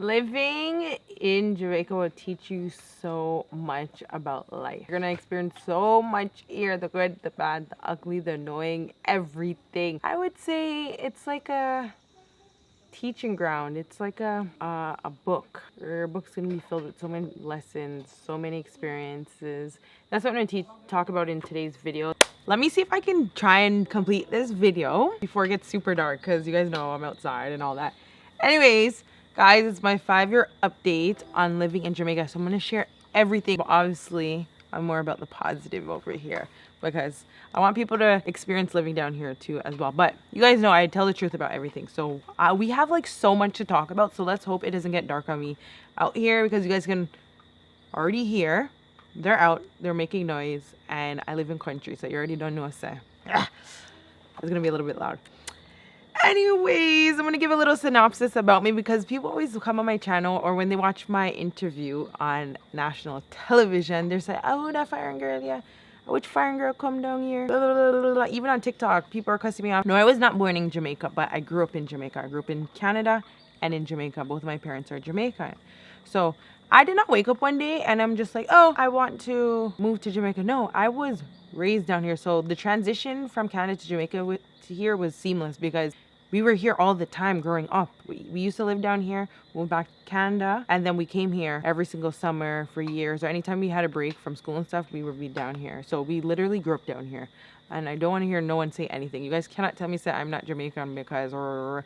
Living in Jamaica will teach you so much about life. You're gonna experience so much here, the good, the bad, the ugly, the annoying, everything. I would say it's like a teaching ground. It's like a book. Your book's gonna be filled with so many lessons, so many experiences. That's what I'm gonna talk about in today's video. Let me see if I can try and complete this video before it gets super dark, because you guys know I'm outside and all that. Anyways, guys, it's my 5-year update on living in Jamaica. So I'm gonna share everything. But obviously, I'm more about the positive over here because I want people to experience living down here too as well. But you guys know I tell the truth about everything. So we have like so much to talk about. So let's hope it doesn't get dark on me out here, because you guys can already hear they're out, they're making noise, and I live in country, so you already don't know what to say. It's gonna be a little bit loud. Anyways, I'm gonna give a little synopsis about me, because people always come on my channel, or when they watch my interview on national television, they're saying, oh, that foreign girl, yeah, which foreign girl come down here? Blah, blah, blah, blah, blah. Even on TikTok, people are cussing me off. No, I was not born in Jamaica, but I grew up in Jamaica. I grew up in Canada and in Jamaica. Both of my parents are Jamaican. So I did not wake up one day and I'm just like, oh, I want to move to Jamaica. No, I was raised down here. So the transition from Canada to Jamaica to here was seamless, because we were here all the time growing up. We used to live down here, moved back to Canada, and then we came here every single summer for years, or anytime we had a break from school and stuff, we would be down here. So we literally grew up down here. And I don't want to hear no one say anything. You guys cannot tell me that I'm not Jamaican, because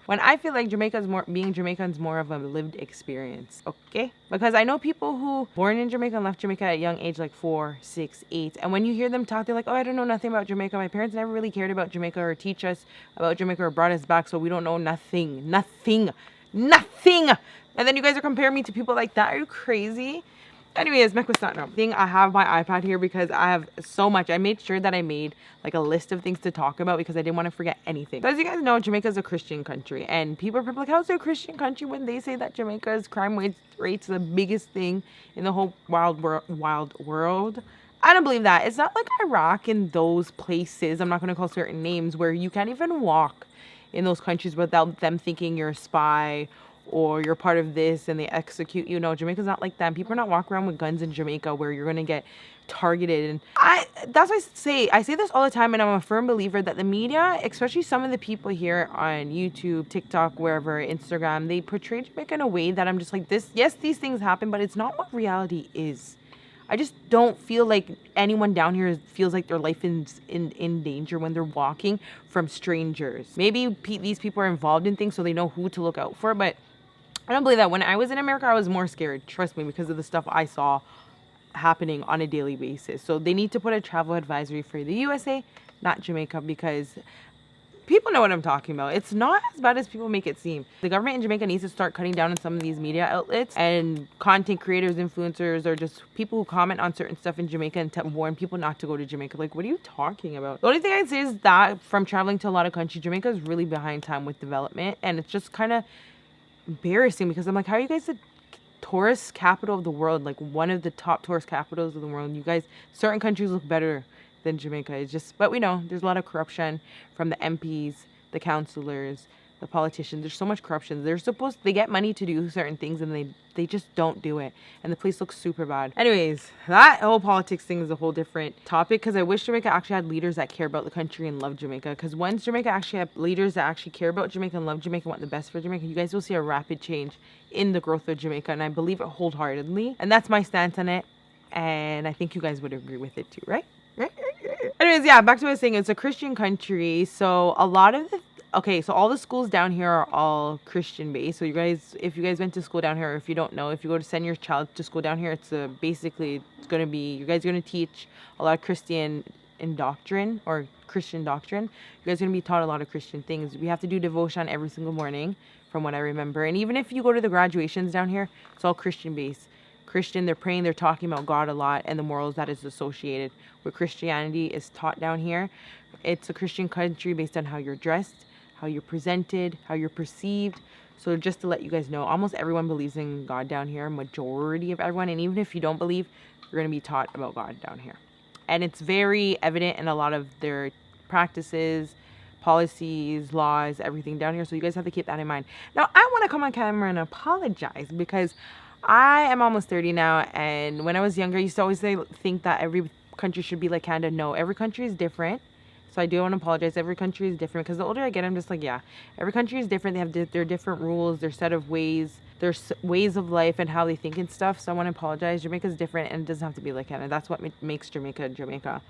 when I feel like being Jamaican is more of a lived experience, okay? Because I know people who born in Jamaica and left Jamaica at a young age, like 4, 6, 8. And when you hear them talk, they're like, oh, I don't know nothing about Jamaica. My parents never really cared about Jamaica or teach us about Jamaica or brought us back, so we don't know nothing. And then you guys are comparing me to people like that. Are you crazy? Anyways, I have my iPad here because I have so much. I made sure that I made like a list of things to talk about because I didn't want to forget anything. So as you guys know, Jamaica is a Christian country, and people are probably like, how's it a Christian country when they say that Jamaica's crime rate's the biggest thing in the whole wild world? I don't believe that. It's not like Iraq and those places, I'm not going to call certain names, where you can't even walk in those countries without them thinking you're a spy or you're part of this and they execute you. No, Jamaica's not like that. People are not walking around with guns in Jamaica where you're gonna get targeted. And that's why I say this all the time, and I'm a firm believer that the media, especially some of the people here on YouTube, TikTok, wherever, Instagram, they portray Jamaica in a way that I'm just like, yes, these things happen, but it's not what reality is. I just don't feel like anyone down here feels like their life is in danger when they're walking from strangers. Maybe these people are involved in things so they know who to look out for, but I don't believe that. When I was in America, I was more scared, trust me, because of the stuff I saw happening on a daily basis. So they need to put a travel advisory for the USA, not Jamaica, because people know what I'm talking about. It's not as bad as people make it seem. The government in Jamaica needs to start cutting down on some of these media outlets and content creators, influencers, or just people who comment on certain stuff in Jamaica and warn people not to go to Jamaica. Like, what are you talking about? The only thing I'd say is that from traveling to a lot of countries, Jamaica is really behind time with development, and it's just kind of embarrassing, because I'm like, how are you guys the tourist capital of the world, like one of the top tourist capitals of the world? You guys, certain countries look better than Jamaica. It's just, but we know there's a lot of corruption from the MPs, the councillors, the politicians. There's so much corruption. They get money to do certain things, and they just don't do it, and the place looks super bad. Anyways, that whole politics thing is a whole different topic, because I wish Jamaica actually had leaders that care about the country and love Jamaica, because once Jamaica actually have leaders that actually care about Jamaica and love Jamaica and want the best for Jamaica, you guys will see a rapid change in the growth of Jamaica, and I believe it wholeheartedly, and that's my stance on it, and I think you guys would agree with it too, right? Anyways, yeah, back to what I was saying. It's a Christian country, so a lot of so all the schools down here are all Christian based. So you guys, if you guys went to school down here, or if you don't know, if you go to send your child to school down here, it's basically it's gonna be, you guys are gonna teach a lot of Christian doctrine or Christian doctrine. You guys are gonna be taught a lot of Christian things. We have to do devotion every single morning, from what I remember. And even if you go to the graduations down here, it's all Christian based. Christian, they're praying, they're talking about God a lot and the morals that is associated with Christianity is taught down here. It's a Christian country based on how you're dressed, how you're presented, how you're perceived. So just to let you guys know, almost everyone believes in God down here, majority of everyone. And even if you don't believe, you're going to be taught about God down here. And it's very evident in a lot of their practices, policies, laws, everything down here. So you guys have to keep that in mind. Now, I want to come on camera and apologize because I am almost 30 now. And when I was younger, I used to always think that every country should be like Canada. No, every country is different. So I do want to apologize. Every country is different because the older I get, I'm just like, yeah, every country is different. They have their different rules, their set of ways, their ways of life and how they think and stuff. So I want to apologize. Jamaica is different and it doesn't have to be like Canada. That's what makes Jamaica Jamaica.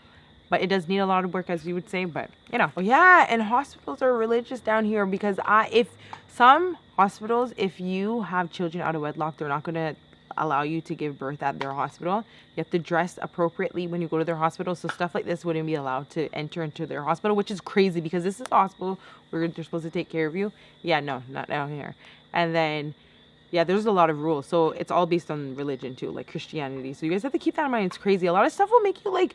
But it does need a lot of work, as you would say. But, you know. Oh, yeah, and hospitals are religious down here because if some hospitals, if you have children out of wedlock, they're not going to allow you to give birth at their hospital. You have to dress appropriately when you go to their hospital. So stuff like this wouldn't be allowed to enter into their hospital, which is crazy because this is a hospital where they're supposed to take care of you. Yeah, no, not down here. And then, yeah, there's a lot of rules. So it's all based on religion too, like Christianity. So you guys have to keep that in mind. It's crazy. A lot of stuff will make you like...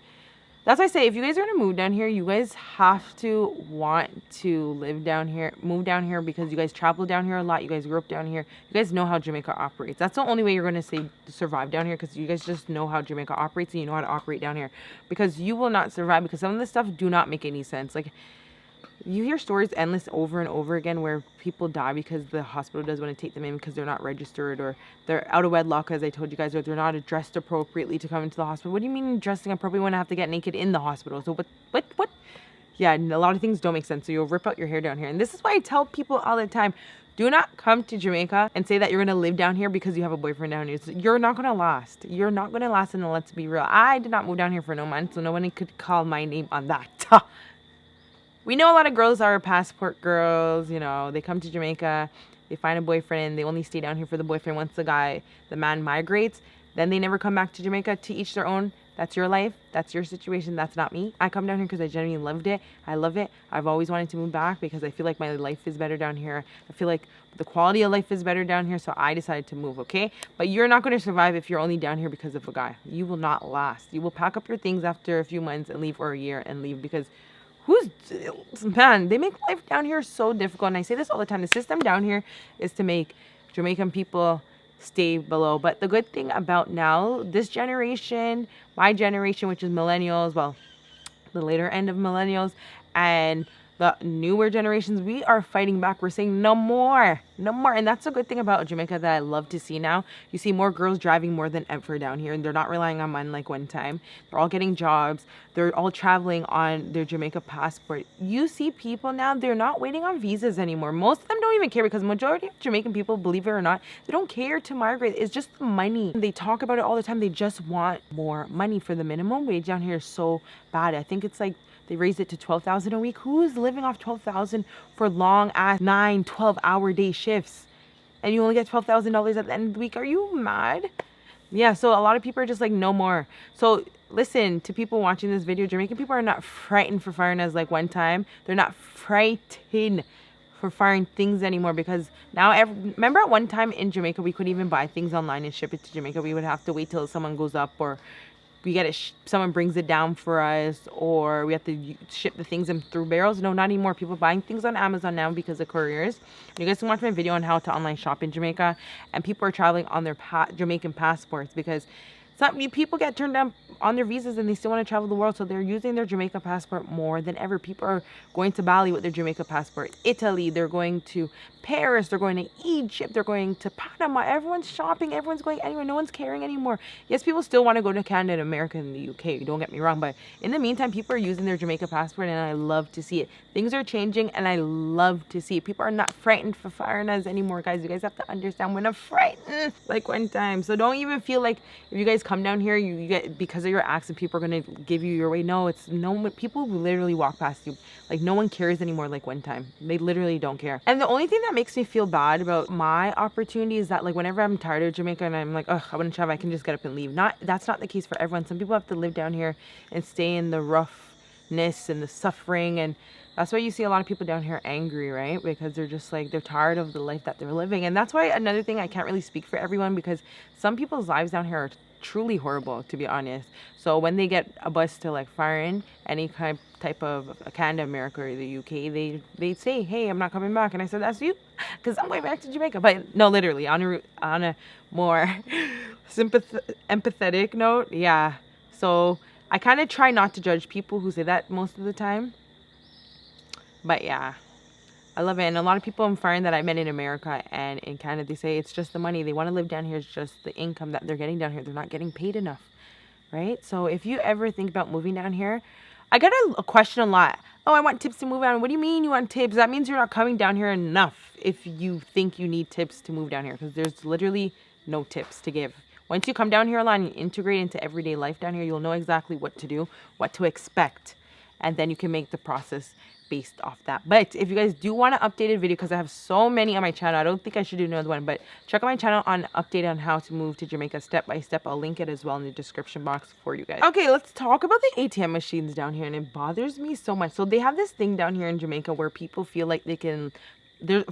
That's why I say, if you guys are going to move down here, you guys have to want to live down here, move down here because you guys travel down here a lot. You guys grew up down here. You guys know how Jamaica operates. That's the only way you're going to survive down here because you guys just know how Jamaica operates and you know how to operate down here. Because you will not survive because some of this stuff do not make any sense. Like, you hear stories endless over and over again where people die because the hospital doesn't want to take them in because they're not registered or they're out of wedlock, as I told you guys, or they're not dressed appropriately to come into the hospital. What do you mean dressing appropriately when I have to get naked in the hospital? So what? Yeah, a lot of things don't make sense. So you'll rip out your hair down here. And this is why I tell people all the time, do not come to Jamaica and say that you're going to live down here because you have a boyfriend down here. You're not going to last. You're not going to last, and let's be real. I did not move down here for no months, so no one could call my name on that. We know a lot of girls are passport girls, you know, they come to Jamaica, they find a boyfriend, they only stay down here for the boyfriend. Once the man migrates, then they never come back to Jamaica. To each their own. That's your life. That's your situation. That's not me. I come down here because I genuinely loved it. I love it. I've always wanted to move back because I feel like my life is better down here. I feel like the quality of life is better down here, so I decided to move, okay? But you're not going to survive if you're only down here because of a guy. You will not last. You will pack up your things after a few months and leave, or a year and leave, because man, they make life down here so difficult. And I say this all the time. The system down here is to make Jamaican people stay below. But the good thing about now, this generation, my generation, which is millennials, well, the later end of millennials, and the newer generations, we are fighting back. We're saying no more, no more. And that's a good thing about Jamaica that I love to see now. You see more girls driving more than ever down here, and they're not relying on men like one time. They're all getting jobs. They're all traveling on their Jamaica passport. You see people now, they're not waiting on visas anymore. Most of them don't even care because majority of Jamaican people, believe it or not, they don't care to migrate. It's just the money. They talk about it all the time. They just want more money. For the minimum wage down here is so bad. I think it's like they raised it to $12,000 a week. Who's living off $12,000 for long ass 9, 12-hour day shifts? And you only get $12,000 at the end of the week. Are you mad? Yeah, so a lot of people are just like, no more. So listen to people watching this video. Jamaican people are not frightened for foreigners like one time. They're not frightened for firing things anymore because now, remember at one time in Jamaica, we couldn't even buy things online and ship it to Jamaica. We would have to wait till someone goes up, or we get it, someone brings it down for us, or we have to ship the things in through barrels. No, not anymore. People buying things on Amazon now because of couriers. You guys can watch my video on how to online shop in Jamaica, and people are traveling on their Jamaican passports because people get turned down on their visas and they still want to travel the world, so they're using their Jamaica passport more than ever. People are going to Bali with their Jamaica passport, Italy, they're going to Paris, they're going to Egypt, they're going to Panama. Everyone's shopping, everyone's going anywhere. No one's caring anymore. Yes, people still want to go to Canada and America and the UK, don't get me wrong, but in the meantime, people are using their Jamaica passport, and I love to see it. Things are changing, and I love to see it. People are not frightened for foreigners anymore, guys. You guys have to understand, we're not frightened like one time. So don't even feel like if you guys come down here, you get, because of your accent, people are going to give you your way. No, it's no, people literally walk past you. Like, no one cares anymore like one time. They literally don't care. And the only thing that makes me feel bad about my opportunity is that, like, whenever I'm tired of Jamaica and I'm like, oh, I want to travel, I can just get up and leave. That's not the case for everyone. Some people have to live down here and stay in the roughness and the suffering, and that's why you see a lot of people down here angry, right? Because they're just like, they're tired of the life that they're living. And that's why, another thing, I can't really speak for everyone because some people's lives down here are truly horrible, to be honest. So when they get a bus to like foreign, any type of Canada, America, or the UK, they say, hey, I'm not coming back. And I said, that's you, because I'm going back to Jamaica. But no, literally, on a more empathetic note, yeah. So I kind of try not to judge people who say that most of the time. But yeah, I love it. And a lot of people I'm finding that I met in America and in Canada, they say it's just the money. They want to live down here. It's just the income that they're getting down here. They're not getting paid enough, right? So if you ever think about moving down here, I get a question a lot. Oh, I want tips to move down. What do you mean you want tips? That means you're not coming down here enough if you think you need tips to move down here, because there's literally no tips to give. Once you come down here a lot and you integrate into everyday life down here, you'll know exactly what to do, what to expect, and then you can make the process based off that. But if you guys do want an updated video, because I have so many on my channel, I don't think I should do another one, but check out my channel on update on how to move to Jamaica step by step. I'll link it as well in the description box for you guys. Okay, let's talk about the ATM machines down here, and it bothers me so much. So they have this thing down here in Jamaica where people feel like they can,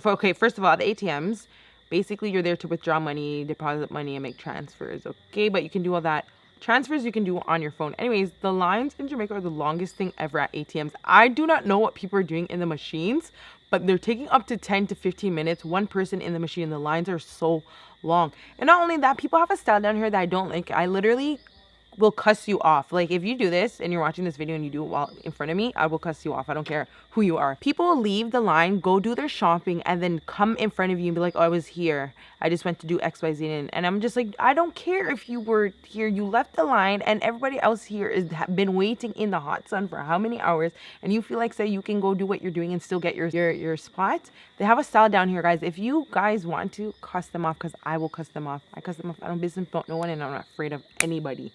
okay, first of all, the ATMs, basically you're there to withdraw money, deposit money, and make transfers, okay? But you can do all that. Transfers you can do on your phone. Anyways, the lines in Jamaica are the longest thing ever at ATMs. I do not know what people are doing in the machines, but they're taking up to 10 to 15 minutes. One person in the machine. The lines are so long. And not only that, people have a style down here that I don't like. I literally will cuss you off. Like, if you do this and you're watching this video and you do it while in front of me, I will cuss you off. I don't care who you are. People will leave the line, go do their shopping, and then come in front of you and be like, oh, I was here. I just went to do X, Y, Z. And I'm just like, I don't care if you were here. You left the line and everybody else here has been waiting in the hot sun for how many hours, and you feel like, say, you can go do what you're doing and still get your spot. They have a style down here, guys. If you guys want to, cuss them off, because I will cuss them off. I cuss them off. I don't business about no one, and I'm not afraid of anybody.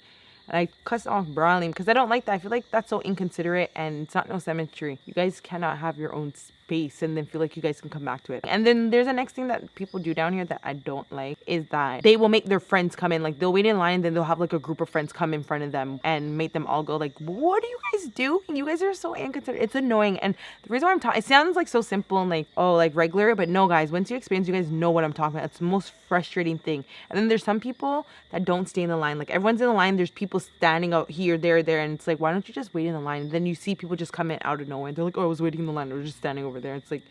And I cuss off brawling because I don't like that. I feel like that's so inconsiderate and it's not no cemetery. You guys cannot have your own space and then feel like you guys can come back to it. And then there's the next thing that people do down here that I don't like is that they will make their friends come in. Like, they'll wait in line and then they'll have like a group of friends come in front of them and make them all go like, what are you guys doing? You guys are so inconsiderate. It's annoying. And the reason why I'm talking, it sounds like so simple and like, oh, like regular, but no, guys, once you experience, you guys know what I'm talking about. It's the most frustrating thing. And then there's some people that don't stay in the line. Like, everyone's in the line. There's people standing out here, there, and it's like, why don't you just wait in the line? And then you see people just come in out of nowhere. And they're like, oh, I was waiting in the line. They were just standing over there. It's like,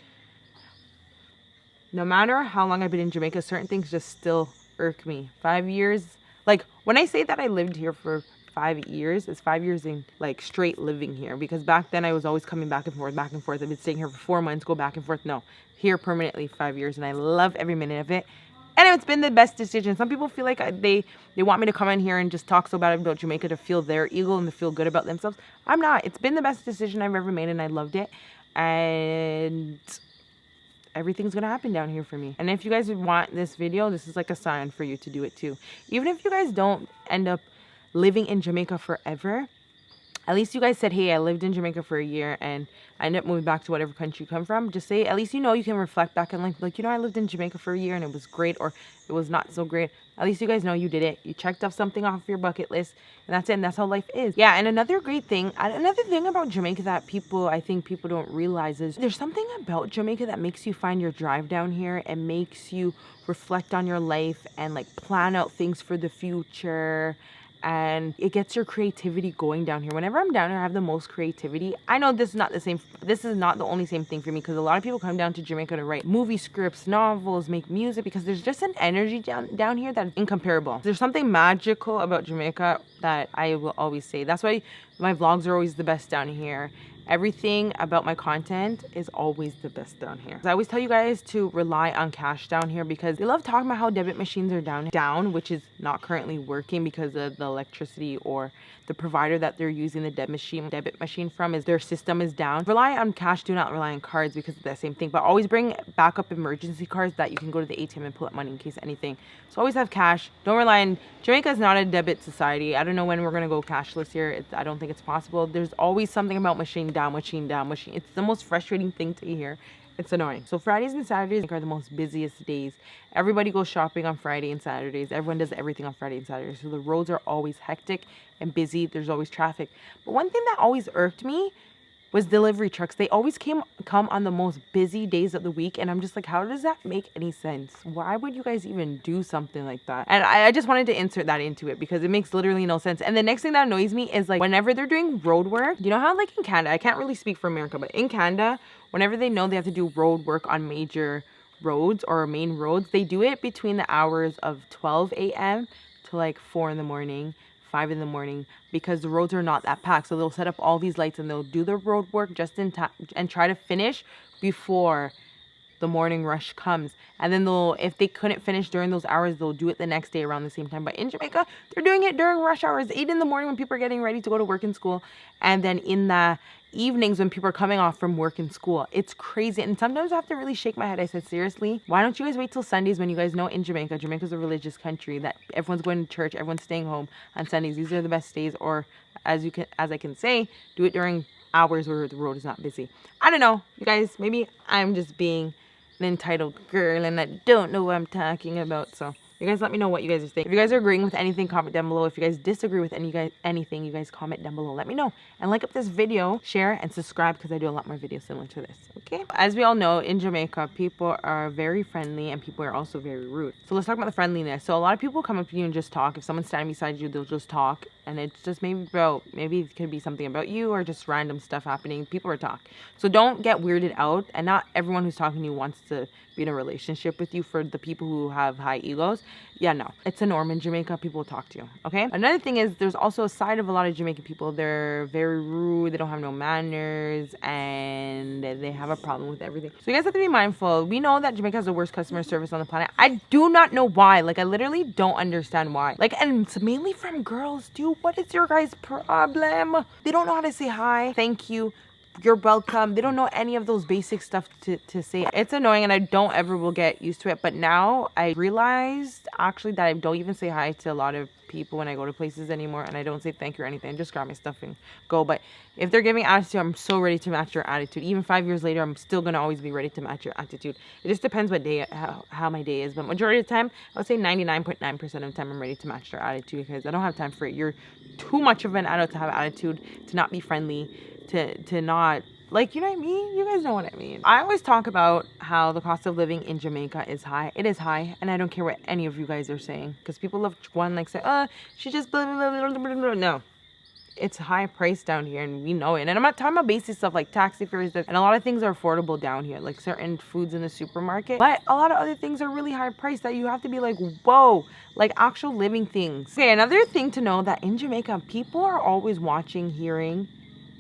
no matter how long I've been in Jamaica, certain things just still irk me. 5 years. Like, when I say that I lived here for 5 years, it's 5 years in like straight living here, because back then I was always coming back and forth, back and forth. I've been staying here for 4 months, go back and forth. No, here permanently 5 years, and I love every minute of it. And it's been the best decision. Some people feel like they want me to come in here and just talk so bad about Jamaica to feel their ego and to feel good about themselves. I'm not. It's been the best decision I've ever made, and I loved it. And everything's gonna happen down here for me. And if you guys want this video, this is like a sign for you to do it too. Even if you guys don't end up living in Jamaica forever, at least you guys said, hey, I lived in Jamaica for a year and I ended up moving back to whatever country you come from. Just say, at least you know, you can reflect back and like, you know, I lived in Jamaica for a year and it was great, or it was not so great. At least you guys know you did it. You checked off something off your bucket list, and that's it. And that's how life is. Yeah, and another thing about Jamaica that I think people don't realize is there's something about Jamaica that makes you find your drive down here and makes you reflect on your life and like plan out things for the future. And it gets your creativity going down here. Whenever I'm down here, I have the most creativity. I know this is not the only same thing for me, because a lot of people come down to Jamaica to write movie scripts, novels, make music, because there's just an energy down here that's incomparable. There's something magical about Jamaica that I will always say. That's why my vlogs are always the best down here. Everything about my content is always the best down here. I always tell you guys to rely on cash down here, because they love talking about how debit machines are down, which is not currently working because of the electricity or the provider that they're using the debit machine from, is their system is down. Rely on cash, do not rely on cards, because it's the same thing. But always bring backup emergency cards that you can go to the ATM and pull out money in case anything. So always have cash. Don't rely on, Jamaica is not a debit society. I don't know when we're gonna go cashless here. I don't think it's possible. There's always something about machine down. It's the most frustrating thing to hear. It's annoying. So Fridays and Saturdays are the most busiest days. Everybody goes shopping on Friday and Saturdays. Everyone does everything on Friday and Saturdays. So the roads are always hectic and busy. There's always traffic. But one thing that always irked me was delivery trucks. They always come on the most busy days of the week, and I'm just like, how does that make any sense? Why would you guys even do something like that? And I just wanted to insert that into it because it makes literally no sense. And the next thing that annoys me is like whenever they're doing road work, you know how like in Canada, I can't really speak for America, but in Canada, whenever they know they have to do road work on major roads or main roads, they do it between the hours of 12 a.m. to like 4 in the morning, 5 in the morning because the roads are not that packed. So they'll set up all these lights and they'll do the road work just in time and try to finish before the morning rush comes. And then they'll, if they couldn't finish during those hours, they'll do it the next day around the same time. But in Jamaica, they're doing it during rush hours, 8 in the morning when people are getting ready to go to work and school. And then in the evenings when people are coming off from work and school. It's crazy. And sometimes I have to really shake my head. I said, seriously, why don't you guys wait till Sundays when you guys know in Jamaica's a religious country, that everyone's going to church, everyone's staying home on Sundays. These are the best days. Or as I can say, do it during hours where the road is not busy. I don't know, you guys, maybe I'm just being an entitled girl and I don't know what I'm talking about. So you guys let me know what you guys are saying. If you guys are agreeing with anything, comment down below. If you guys disagree with anything, you guys comment down below. Let me know. And like up this video, share, and subscribe because I do a lot more videos similar to this. Okay? As we all know, in Jamaica, people are very friendly and people are also very rude. So let's talk about the friendliness. So a lot of people come up to you and just talk. If someone's standing beside you, they'll just talk. And it's just maybe it could be something about you or just random stuff happening. People are talking. So don't get weirded out. And not everyone who's talking to you wants to be in a relationship with you. For the people who have high egos, yeah, no, it's a norm in Jamaica. People will talk to you. Okay. Another thing is there's also a side of a lot of Jamaican people. They're very rude. They don't have no manners and they have a problem with everything. So you guys have to be mindful. We know that Jamaica has the worst customer service on the planet. I do not know why. Like, I literally don't understand why. Like, and it's mainly from girls too. What is your guys' problem? They don't know how to say hi, thank you, you're welcome. They don't know any of those basic stuff to say. It's annoying and I don't ever will get used to it. But now I realized actually that I don't even say hi to a lot of people when I go to places anymore. And I don't say thank you or anything. I just grab my stuff and go. But if they're giving attitude, I'm so ready to match your attitude. Even 5 years later, I'm still going to always be ready to match your attitude. It just depends what day, how my day is. But majority of the time, I would say 99.9% of the time, I'm ready to match their attitude because I don't have time for it. You're too much of an adult to have attitude, to not be friendly, to not, like, you know what I mean? You guys know what I mean. I always talk about how the cost of living in Jamaica is high. It is high, and I don't care what any of you guys are saying, because people love one, like, say, she just blah, blah, blah, blah, blah, blah. No. It's high price down here, and we know it. And I'm not talking about basic stuff like taxi fares, and a lot of things are affordable down here, like certain foods in the supermarket. But a lot of other things are really high priced that you have to be like, whoa, like actual living things. Okay, another thing to know that in Jamaica, people are always watching, hearing,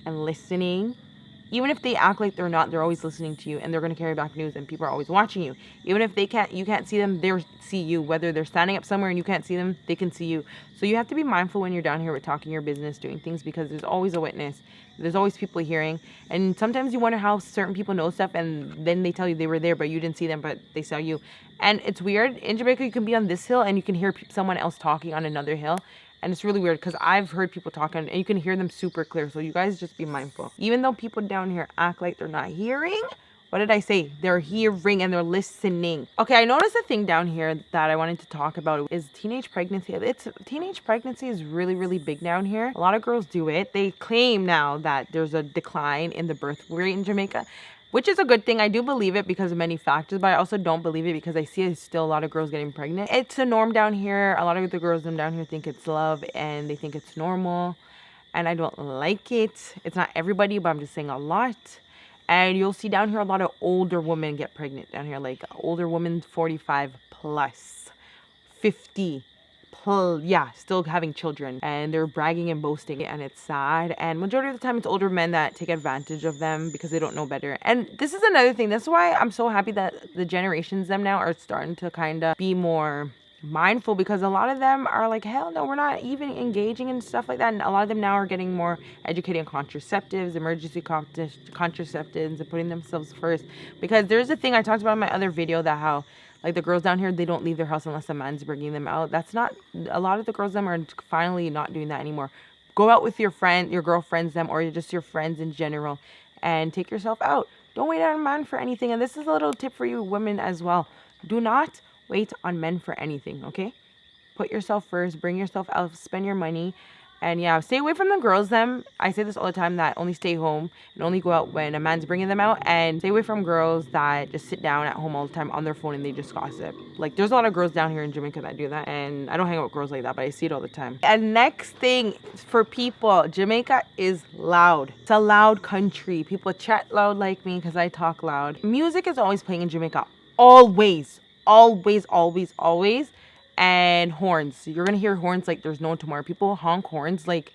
and listening. Even if they act like they're not, they're always listening to you and they're going to carry back news and people are always watching you. Even if you can't see them, they see you. Whether they're standing up somewhere and you can't see them, they can see you. So you have to be mindful when you're down here with talking your business, doing things, because there's always a witness. There's always people hearing. And sometimes you wonder how certain people know stuff and then they tell you they were there, but you didn't see them, but they saw you. And it's weird. In Jamaica, you can be on this hill and you can hear someone else talking on another hill. And it's really weird because I've heard people talking and you can hear them super clear. So you guys just be mindful. Even though people down here act like they're not hearing, what did I say? They're hearing and they're listening. Okay, I noticed a thing down here that I wanted to talk about is teenage pregnancy. Teenage pregnancy is really, really big down here. A lot of girls do it. They claim now that there's a decline in the birth rate in Jamaica, which is a good thing. I do believe it because of many factors, but I also don't believe it because I see still a lot of girls getting pregnant. It's a norm down here. A lot of the girls down here think it's love and they think it's normal. And I don't like it. It's not everybody, but I'm just saying a lot. And you'll see down here a lot of older women get pregnant down here. Like older women, 45 plus, 50 plus, yeah, still having children. And they're bragging and boasting, and it's sad. And majority of the time, it's older men that take advantage of them because they don't know better. And this is another thing. That's why I'm so happy that the generations them now are starting to kind of be more mindful, because a lot of them are like, hell no, we're not even engaging in stuff like that. And a lot of them now are getting more educated on contraceptives, emergency contraceptives, and putting themselves first. Because there's a thing I talked about in my other video, that how like the girls down here, they don't leave their house unless a man's bringing them out. That's not, a lot of the girls them are finally not doing that anymore. Go out with your friend, your girlfriends them, or just your friends in general, and take yourself out. Don't wait on a man for anything. And this is a little tip for you women as well. Do not wait on men for anything, okay? Put yourself first, bring yourself out, spend your money, and yeah, stay away from the girls them. I say this all the time, that only stay home and only go out when a man's bringing them out, and stay away from girls that just sit down at home all the time on their phone and they just gossip. Like, there's a lot of girls down here in Jamaica that do that, and I don't hang out with girls like that, but I see it all the time. And next thing for people, Jamaica is loud. It's a loud country. People chat loud like me because I talk loud. Music is always playing in Jamaica. Always. Always, always, always. and horns. You're gonna hear horns like there's no tomorrow. People honk horns like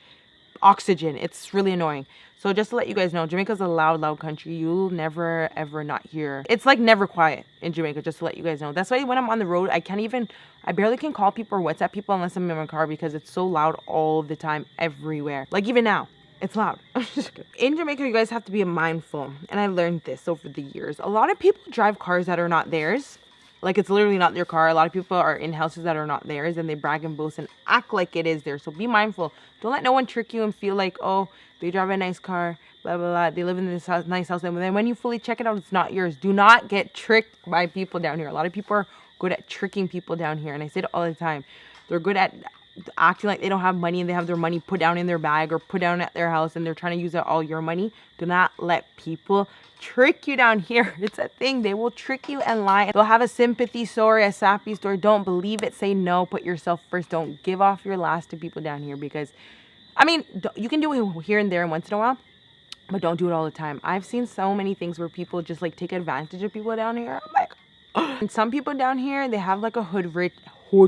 oxygen. It's really annoying. So just to let you guys know, Jamaica's a loud, loud country. You'll never, ever not hear. It's like never quiet in Jamaica, just to let you guys know. That's why when I'm on the road, I barely can call people or WhatsApp people unless I'm in my car because it's so loud all the time, everywhere. Like even now, it's loud. In Jamaica, you guys have to be mindful. And I learned this over the years. A lot of people drive cars that are not theirs. Like it's literally not their car. A lot of people are in houses that are not theirs and they brag and boast and act like it is theirs. So be mindful. Don't let no one trick you and feel like, oh, they drive a nice car, blah, blah, blah. They live in this house, nice house. And then when you fully check it out, it's not yours. Do not get tricked by people down here. A lot of people are good at tricking people down here. And I say it all the time. They're good at acting like they don't have money and they have their money put down in their bag or put down at their house and they're trying to use all your money. Do not let people trick you down here. It's a thing. They will trick you and lie. They'll have a sympathy story, a sappy story. Don't believe it. Say no. Put yourself first. Don't give off your last to people down here because, I mean, you can do it here and there and once in a while, but don't do it all the time. I've seen so many things where people just like take advantage of people down here. I'm like, and some people down here, they have like a hood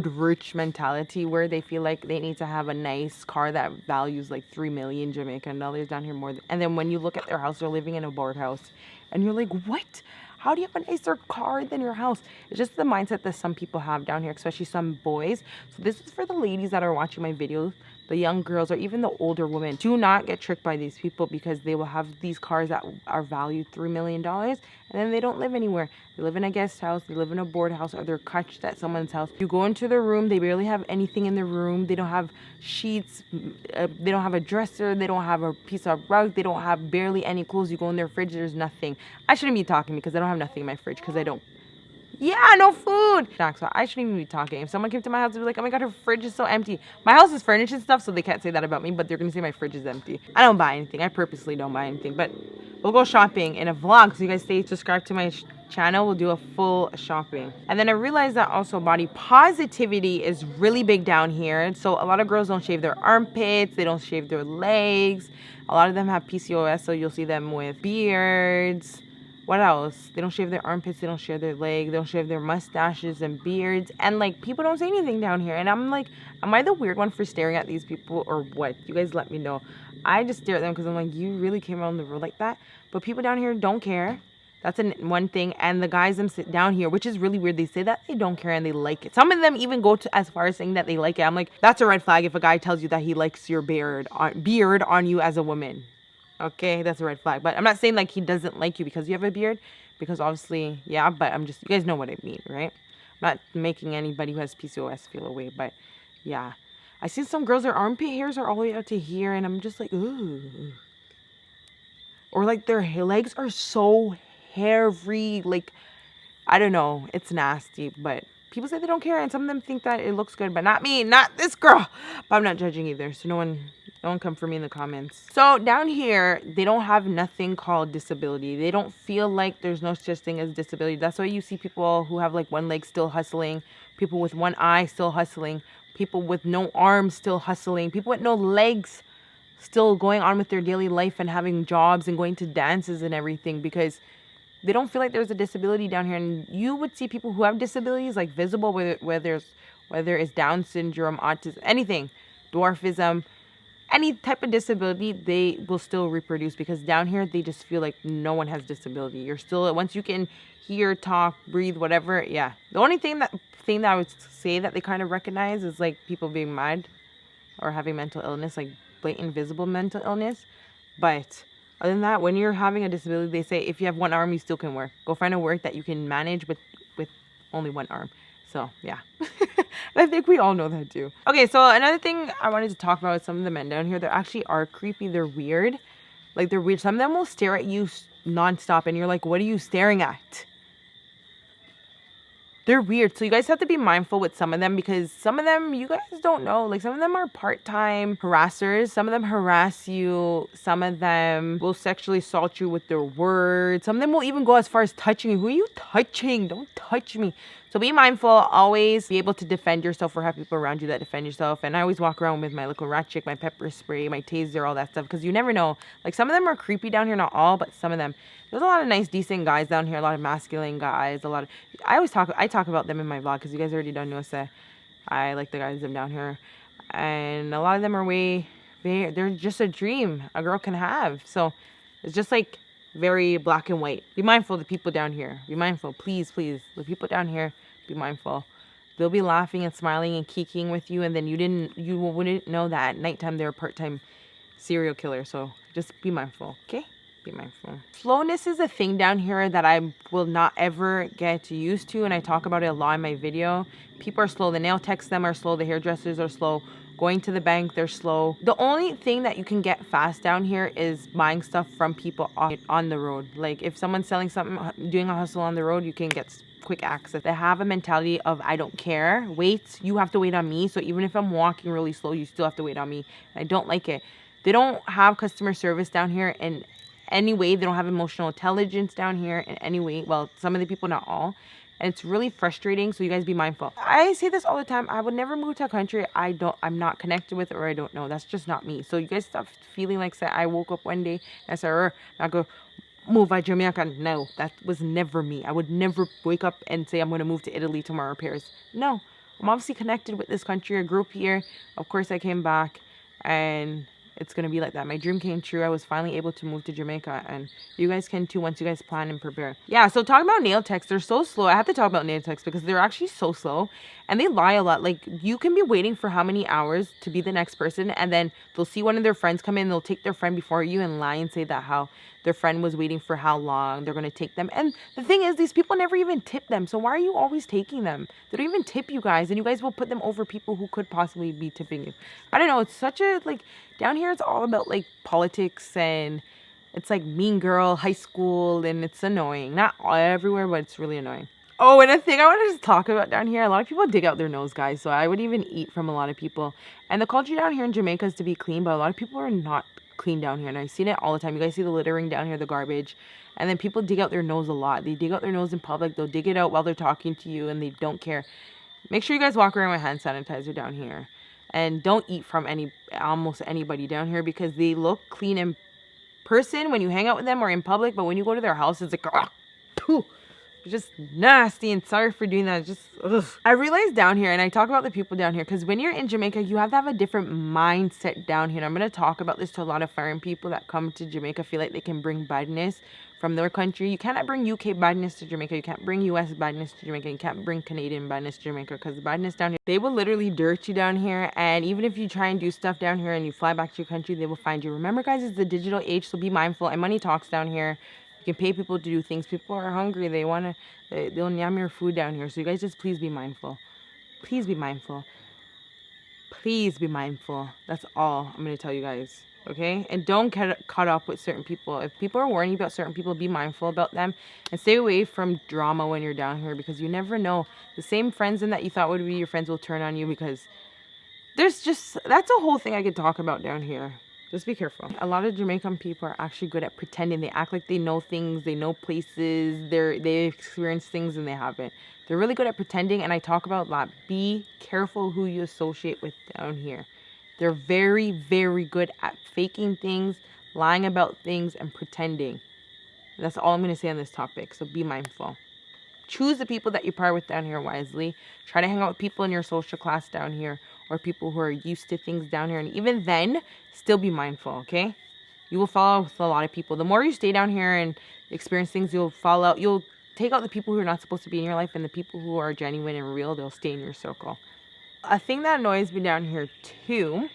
rich mentality where they feel like they need to have a nice car that values like 3 million Jamaican dollars down here more than, and then when you look at their house, they're living in a board house and you're like, what? How do you have a nicer car than your house? It's just the mindset that some people have down here, especially some boys. So this is for the ladies that are watching my videos, the young girls or even the older women. Do not get tricked by these people because they will have these cars that are valued $3 million and then they don't live anywhere. They live in a guest house, they live in a board house, or they're cotched at someone's house. You go into their room, they barely have anything in their room. They don't have sheets, they don't have a dresser, they don't have a piece of rug, they don't have barely any clothes. You go in their fridge, there's nothing. I shouldn't be talking because I don't have nothing in my fridge because I don't. Yeah, no food. So I shouldn't even be talking. If someone came to my house, they'd be like, oh my God, her fridge is so empty. My house is furnished and stuff, so they can't say that about me, but they're going to say my fridge is empty. I don't buy anything. I purposely don't buy anything, but we'll go shopping in a vlog. So you guys stay subscribed to my channel. We'll do a full shopping. And then I realized that also body positivity is really big down here. So a lot of girls don't shave their armpits. They don't shave their legs. A lot of them have PCOS, so you'll see them with beards. What else? They don't shave their armpits, they don't shave their legs, they don't shave their mustaches and beards. And like, people don't say anything down here. And I'm like, am I the weird one for staring at these people or what? You guys let me know. I just stare at them because I'm like, you really came around the road like that? But people down here don't care. That's one thing. And the guys them sit down here, which is really weird. They say that they don't care and they like it. Some of them even go to as far as saying that they like it. I'm like, that's a red flag if a guy tells you that he likes your beard on you as a woman. Okay, that's a red flag. But I'm not saying like he doesn't like you because you have a beard. Because obviously, yeah, but I'm just, you guys know what I mean, right? I'm not making anybody who has PCOS feel away, but yeah. I see some girls, their armpit hairs are all the way out to here, and I'm just like, ooh. Or like their legs are so hairy, like, I don't know, it's nasty, but people say they don't care, and some of them think that it looks good, but not me, not this girl. But I'm not judging either, so no one come for me in the comments. So down here, they don't have nothing called disability. They don't feel like there's no such thing as disability. That's why you see people who have like one leg still hustling, people with one eye still hustling, people with no arms still hustling, people with no legs still going on with their daily life and having jobs and going to dances and everything because they don't feel like there's a disability down here. And you would see people who have disabilities like visible, whether it's Down syndrome, autism, anything, dwarfism, any type of disability, they will still reproduce because down here they just feel like no one has disability. You're still, once you can hear, talk, breathe, whatever, yeah. The only thing that I would say that they kind of recognize is like people being mad or having mental illness, like blatant visible mental illness. But other than that, when you're having a disability, they say if you have one arm, you still can work. Go find a work that you can manage with only one arm. So yeah. I think we all know that too. Okay, so another thing I wanted to talk about is some of the men down here. They actually are creepy. They're weird. Like, they're weird. Some of them will stare at you nonstop, and you're like, what are you staring at? They're weird. So you guys have to be mindful with some of them because some of them, you guys don't know. Like, some of them are part-time harassers. Some of them harass you. Some of them will sexually assault you with their words. Some of them will even go as far as touching you. Who are you touching? Don't touch me. So be mindful. Always be able to defend yourself or have people around you that defend yourself. And I always walk around with my little rat chick, my pepper spray, my taser, all that stuff. Because you never know. Like, some of them are creepy down here. Not all, but some of them. There's a lot of nice, decent guys down here. A lot of masculine guys. I talk about them in my vlog because you guys already don't know. So I like the guys that live down here, and a lot of them are they're just a dream a girl can have. So it's just like very black and white. Be mindful of the people down here. Be mindful, please, please. The people down here, be mindful. They'll be laughing and smiling and kikiing with you, and then you wouldn't know that at nighttime they're a part-time serial killer. So just be mindful, okay? Be mindful. Slowness is a thing down here that I will not ever get used to, and I talk about it a lot in my video. People are slow. The nail techs them are slow. The hairdressers are slow. Going to the bank, they're slow. The only thing that you can get fast down here is buying stuff from people on the road. Like if someone's selling something, doing a hustle on the road, you can get quick access. They have a mentality of I don't care. Wait, you have to wait on me. So even if I'm walking really slow, you still have to wait on me. And I don't like it. They don't have customer service down here in any way. They don't have emotional intelligence down here in any way. Well, some of the people, not all. And it's really frustrating. So you guys be mindful. I say this all the time. I would never move to a country I'm not connected with or I don't know. That's just not me. So you guys stop feeling like say I woke up one day and I said, I go move to Jamaica. No, that was never me. I would never wake up and say I'm going to move to Italy tomorrow or Paris. No, I'm obviously connected with this country. I grew up here. Of course I came back, and it's going to be like that. My dream came true. I was finally able to move to Jamaica, and you guys can too once you guys plan and prepare. Yeah, so talking about nail techs, they're so slow. I have to talk about nail techs because they're actually so slow, and they lie a lot. Like, you can be waiting for how many hours to be the next person, and then they'll see one of their friends come in, they'll take their friend before you and lie and say that how their friend was waiting for how long they're going to take them. And the thing is, these people never even tip them. So why are you always taking them? They don't even tip you guys, and you guys will put them over people who could possibly be tipping you. I don't know. It's such a, like, down here it's all about like politics, and it's like Mean Girl, high school, and it's annoying. Not everywhere, but it's really annoying. Oh, and a thing I want to just talk about down here, a lot of people dig out their nose, guys. So I would even eat from a lot of people. And the culture down here in Jamaica is to be clean, but a lot of people are not clean down here. And I've seen it all the time. You guys see the littering down here, the garbage. And then people dig out their nose a lot. They dig out their nose in public. They'll dig it out while they're talking to you, and they don't care. Make sure you guys walk around with hand sanitizer down here. And don't eat from almost anybody down here, because they look clean in person when you hang out with them or in public, but when you go to their house, it's like, oh, just nasty. And sorry for doing that. Just ugh. I realized down here, and I talk about the people down here, because when you're in Jamaica, you have to have a different mindset down here. And I'm going to talk about this to a lot of foreign people that come to Jamaica, feel like they can bring badness from their country. You cannot bring UK badness to Jamaica. You can't bring US badness to Jamaica. You can't bring Canadian badness to Jamaica, because the badness down here, they will literally dirt you down here. And even if you try and do stuff down here and you fly back to your country, they will find you. Remember, guys, it's the digital age, so be mindful. And money talks down here. You can pay people to do things. People are hungry. They'll yam your food down here. So you guys just please be mindful. Please be mindful. Please be mindful. That's all I'm going to tell you guys. Okay? And don't get caught up with certain people. If people are warning you about certain people, be mindful about them. And stay away from drama when you're down here, because you never know. The same friends that you thought would be your friends will turn on you, because that's a whole thing I could talk about down here. Just be careful. A lot of Jamaican people are actually good at pretending. They act like they know things, they know places, they've experienced things and they haven't. They're really good at pretending, and I talk about that. Be careful who you associate with down here. They're very, very good at faking things, lying about things, and pretending. That's all I'm going to say on this topic, so be mindful. Choose the people that you pair with down here wisely. Try to hang out with people in your social class down here, or people who are used to things down here. And even then, still be mindful, okay? You will fall out with a lot of people. The more you stay down here and experience things, you'll fall out. You'll take out the people who are not supposed to be in your life, and the people who are genuine and real, they'll stay in your circle. A thing that annoys me down here too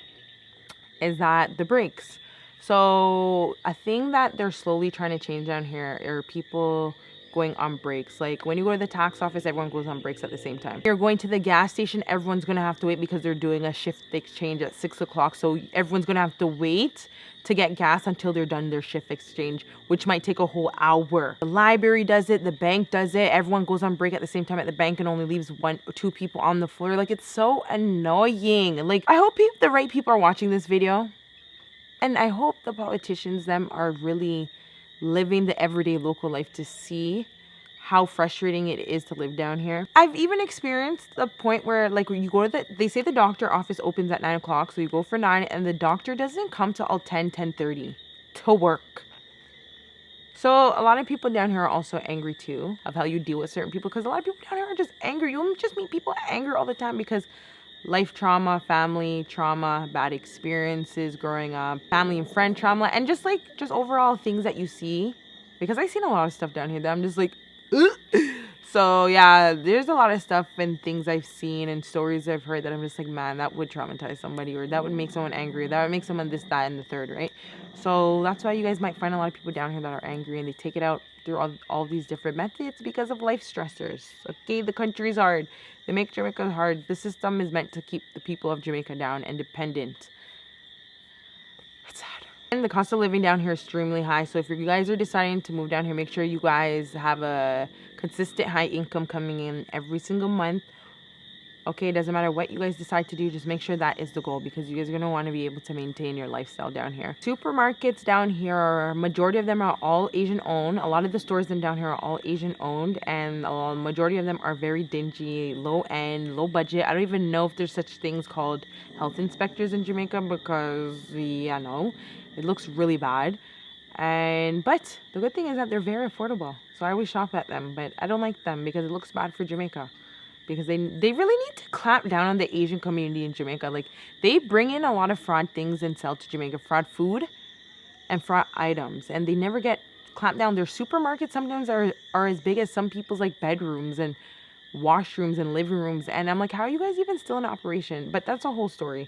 is that the brakes. So a thing that they're slowly trying to change down here are people going on breaks. Like when you go to the tax office, everyone goes on breaks at the same time. You're going to the gas station, everyone's gonna have to wait because they're doing a shift exchange at 6 o'clock. So everyone's gonna have to wait to get gas until they're done their shift exchange, which might take a whole hour. The library does it, the bank does it. Everyone goes on break at the same time at the bank and only leaves 1 or 2 people on the floor. Like, it's so annoying. Like, I hope the right people are watching this video. And I hope the politicians, them, are really living the everyday local life to see how frustrating it is to live down here. I've even experienced the point where, like, when you go to they say the doctor office opens at 9 o'clock, so you go for 9, and the doctor doesn't come till 10:30 to work. So a lot of people down here are also angry too of how you deal with certain people, because a lot of people down here are just angry. You'll just meet people angry all the time because life trauma, family trauma, bad experiences growing up, family and friend trauma, and just overall things that you see. Because I've seen a lot of stuff down here that I'm just like, ugh. So yeah, there's a lot of stuff and things I've seen and stories I've heard that I'm just like, man, that would traumatize somebody, or that would make someone angry, that would make someone this, that, and the third, right? So that's why you guys might find a lot of people down here that are angry, and they take it out through all these different methods because of life stressors. Okay, the country's hard. They make Jamaica hard. The system is meant to keep the people of Jamaica down and dependent. It's sad. And the cost of living down here is extremely high. So if you guys are deciding to move down here, make sure you guys have a consistent high income coming in every single month. Okay, it doesn't matter what you guys decide to do, just make sure that is the goal, because you guys are going to want to be able to maintain your lifestyle down here. Supermarkets down here, majority of them are all Asian owned. A lot of the stores down here are all Asian owned, and a majority of them are very dingy, low end, low budget. I don't even know if there's such things called health inspectors in Jamaica, because yeah, no, it looks really bad. But the good thing is that they're very affordable, so I always shop at them, but I don't like them because it looks bad for Jamaica. Because they really need to clamp down on the Asian community in Jamaica. Like, they bring in a lot of fraud things and sell to Jamaica. Fraud food and fraud items. And they never get clamped down. Their supermarkets sometimes are as big as some people's, like, bedrooms and washrooms and living rooms. And I'm like, how are you guys even still in operation? But that's a whole story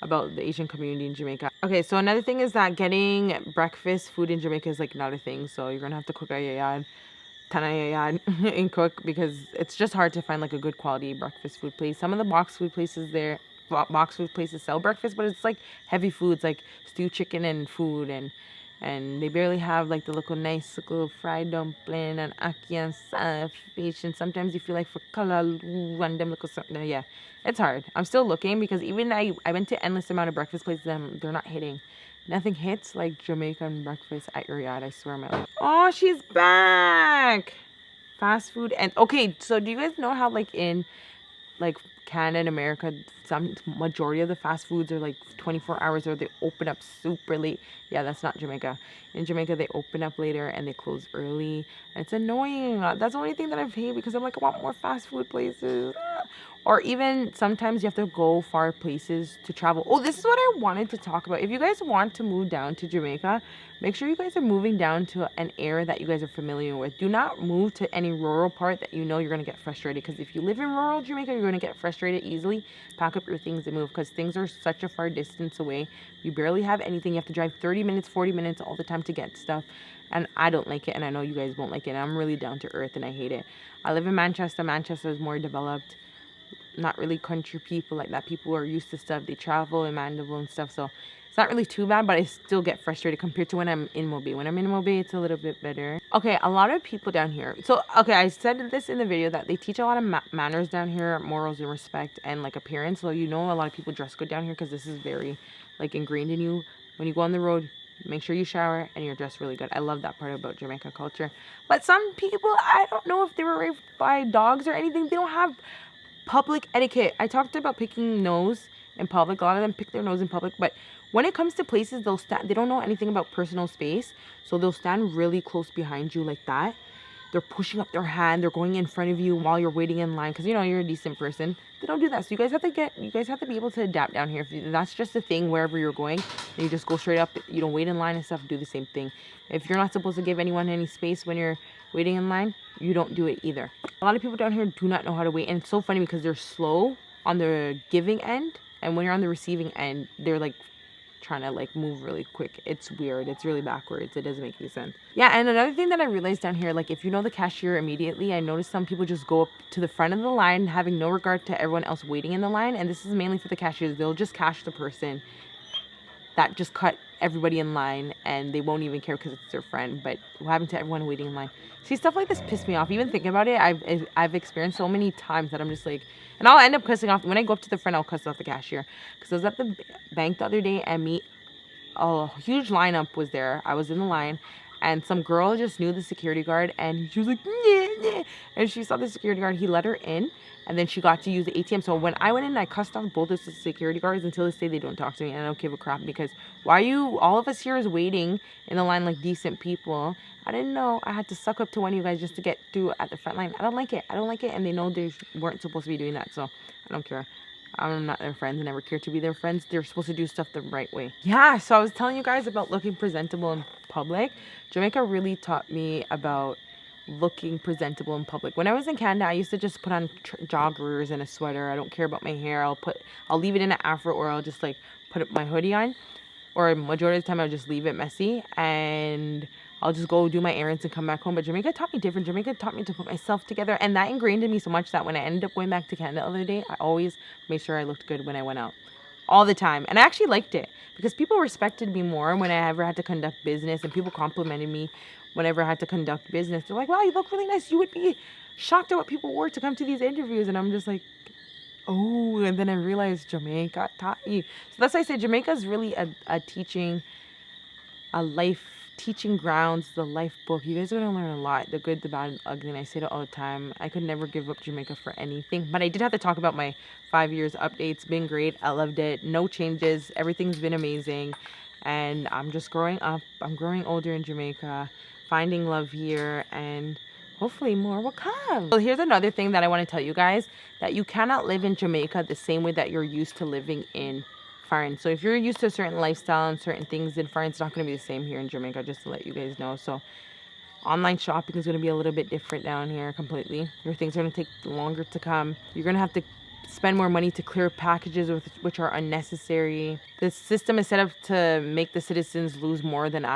about the Asian community in Jamaica. Okay, so another thing is that getting breakfast food in Jamaica is, like, not a thing. So you're going to have to cook at your yard. And cook, because it's just hard to find like a good quality breakfast food place. Some of the box food places sell breakfast, but it's like heavy foods like stew chicken and food, and they barely have like the nice little fried dumpling and ackee and fish, and sometimes you feel like for color and them little something. Yeah, it's hard. I'm still looking, because even I went to endless amount of breakfast places and they're not hitting. Nothing hits like Jamaican breakfast at your yard, I swear my life. Oh, she's back! Fast food. And okay, so do you guys know how like in like Canada and America, some majority of the fast foods are like 24 hours, or they open up super late? Yeah, that's not Jamaica. In Jamaica, they open up later and they close early. And it's annoying. That's the only thing that I hate, because I'm like, I want more fast food places. Or even sometimes you have to go far places to travel. Oh, this is what I wanted to talk about. If you guys want to move down to Jamaica, make sure you guys are moving down to an area that you guys are familiar with. Do not move to any rural part that you know you're going to get frustrated. Because if you live in rural Jamaica, you're going to get frustrated easily. Pack up your things and move, because things are such a far distance away. You barely have anything. You have to drive 30 minutes, 40 minutes all the time to get stuff. And I don't like it, and I know you guys won't like it. And I'm really down to earth, and I hate it. I live in Manchester. Manchester is more developed. Not really country people like that. People are used to stuff. They travel in Mandeville and stuff, so it's not really too bad, but I still get frustrated compared to when I'm in Mobay. When I'm in Mobay, it's a little bit better. Okay, a lot of people down here. So, okay, I said this in the video that they teach a lot of manners down here, morals and respect, and like appearance. So you know a lot of people dress good down here, because this is very like ingrained in you. When you go on the road, make sure you shower and you're dressed really good. I love that part about Jamaica culture. But some people, I don't know if they were raised by dogs or anything, they don't have public etiquette. I talked about picking nose in public. A lot of them pick their nose in public, but when it comes to places, they don't know anything about personal space, so they'll stand really close behind you like that. They're pushing up their hand, they're going in front of you while you're waiting in line, because you know you're a decent person. They don't do that. So you guys have to be able to adapt down here. If that's just a thing wherever you're going, and you just go straight up, you don't wait in line and stuff, do the same thing. If you're not supposed to give anyone any space when you're waiting in line, you don't do it either. A lot of people down here do not know how to wait, and it's so funny because they're slow on the giving end, and when you're on the receiving end, they're like trying to like move really quick. It's weird. It's really backwards. It doesn't make any sense. Yeah, and another thing that I realized down here, like if you know the cashier immediately, I noticed some people just go up to the front of the line having no regard to everyone else waiting in the line, and this is mainly for the cashiers. They'll just cash the person that just cut everybody in line, and they won't even care because it's their friend. But what happened to everyone waiting in line? See, stuff like this pissed me off. Even thinking about it, I've experienced so many times that I'm just like, and I'll end up cussing off when I go up to the front. I'll cuss off the cashier, because I was at the bank the other day and a huge lineup was there. I was in the line, and some girl just knew the security guard, and she was like, "Nyeh, nyeh." And she saw the security guard. He let her in, and then she got to use the ATM. So when I went in, I cussed off both of the security guards. Until this day, they don't talk to me, and I don't give a crap, because why are you, all of us here is waiting in the line like decent people. I didn't know I had to suck up to one of you guys just to get through at the front line. I don't like it. I don't like it, and they know they weren't supposed to be doing that, so I don't care. I'm not their friends. I never care to be their friends. They're supposed to do stuff the right way. Yeah, so I was telling you guys about looking presentable in public. Jamaica really taught me about looking presentable in public. When I was in Canada, I used to just put on joggers and a sweater. I don't care about my hair. I'll leave it in an afro, or I'll just like put my hoodie on. Or majority of the time I'll just leave it messy and I'll just go do my errands and come back home. But Jamaica taught me different. Jamaica taught me to put myself together, and that ingrained in me so much that when I ended up going back to Canada the other day, I always made sure I looked good when I went out. All the time. And I actually liked it because people respected me more when I ever had to conduct business, and people complimented me whenever I had to conduct business. They're like, wow, you look really nice. You would be shocked at what people wore to come to these interviews. And I'm just like, oh, and then I realized Jamaica taught me. So that's why I said Jamaica is really a life teaching grounds, the life book. You guys are going to learn a lot, the good, the bad, and the ugly, and I say it all the time. I could never give up Jamaica for anything, but I did have to talk about my 5 years updates. Been great. I loved it. No changes. Everything's been amazing, and I'm just growing up. I'm growing older in Jamaica, finding love here, and hopefully more will come. So here's another thing that I want to tell you guys, that you cannot live in Jamaica the same way that you're used to living in foreign. So if you're used to a certain lifestyle and certain things in foreign, it's not going to be the same here in Jamaica, just to let you guys know. So online shopping is going to be a little bit different down here completely. Your things are going to take longer to come. You're going to have to spend more money to clear packages which are unnecessary. The system is set up to make the citizens lose more than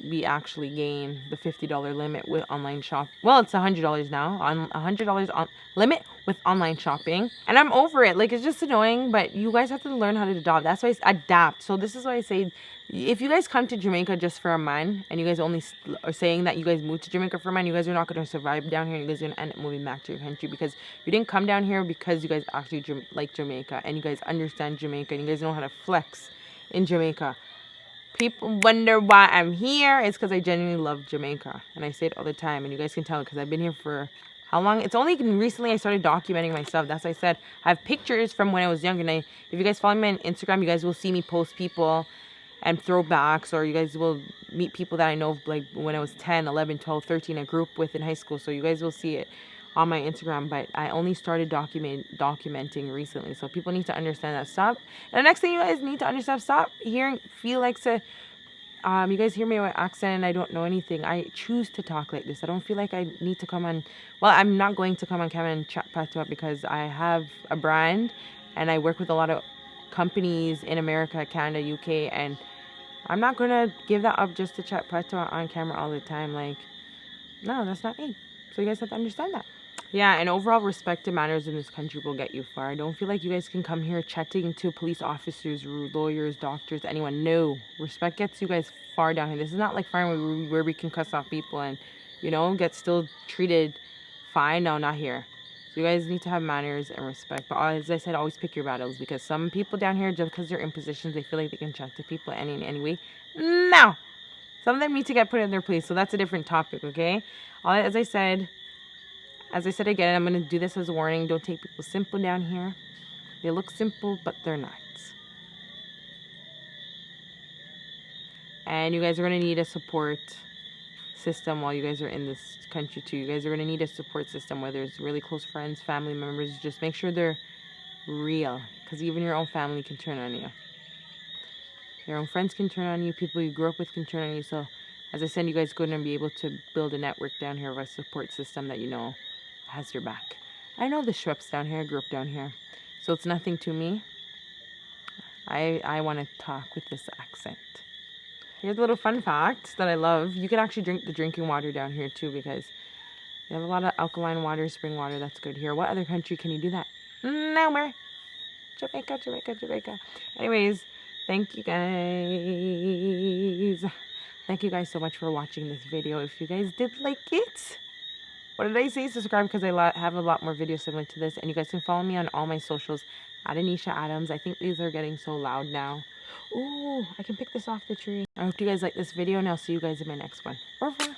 we actually gain. The $50 limit with online shop. Well, it's $100 now. On $100 on limit with online shopping, and I'm over it. Like, it's just annoying, but you guys have to learn how to adopt. That's why I adapt. So this is why I say, if you guys come to Jamaica just for a month, and you guys only are saying that you guys moved to Jamaica for a month, you guys are not going to survive down here. You guys are going to end up moving back to your country, because you didn't come down here because you guys actually like Jamaica, and you guys understand Jamaica, and you guys know how to flex in Jamaica. People wonder why I'm here. It's because I genuinely love Jamaica, and I say it all the time, and you guys can tell because I've been here for how long? It's only recently I started documenting myself. That's why I said I have pictures from when I was younger. And if you guys follow me on Instagram, you guys will see me post people and throwbacks, or you guys will meet people that I know, like when I was 10, 11, 12, 13, I grew up with in high school. So you guys will see it on my Instagram, but I only started documenting recently. So people need to understand that. Stop. And the next thing you guys need to understand, stop feel like you guys hear me with accent and I don't know anything. I choose to talk like this. I don't feel like I need to come on. Well, I'm not going to come on camera and chat patois because I have a brand and I work with a lot of companies in America, Canada, UK, and I'm not going to give that up just to chat patois on camera all the time. Like, no, that's not me. So you guys have to understand that. Yeah, and overall respect and manners in this country will get you far. I don't feel like you guys can come here chatting to police officers, lawyers, doctors, anyone. No. Respect gets you guys far down here. This is not like foreign where we can cuss off people and, get still treated fine. No, not here. So you guys need to have manners and respect. But as I said, always pick your battles, because some people down here, just because they're in positions, they feel like they can chat to people any way. No! Some of them need to get put in their place. So that's a different topic, okay? As I said again, I'm going to do this as a warning. Don't take people simple down here. They look simple, but they're not. And you guys are going to need a support system while you guys are in this country too. You guys are going to need a support system, whether it's really close friends, family members. Just make sure they're real, because even your own family can turn on you. Your own friends can turn on you. People you grew up with can turn on you. So, as I said, you guys are going to be able to build a network down here of a support system that has your back. I know the Schweppes down here. I grew up down here, so it's nothing to me. I want to talk with this accent. Here's a little fun fact that I love. You can actually drink the drinking water down here too, because you have a lot of alkaline water, spring water. That's good here. What other country can you do that? Nowhere. Jamaica, Jamaica, Jamaica. Anyways, thank you guys. Thank you guys so much for watching this video. If you guys did like it, what did I say? Subscribe, because I have a lot more videos similar to this. And you guys can follow me on all my socials at Annesha Adams. I think these are getting so loud now. Ooh, I can pick this off the tree. I hope you guys like this video, and I'll see you guys in my next one. Au revoir.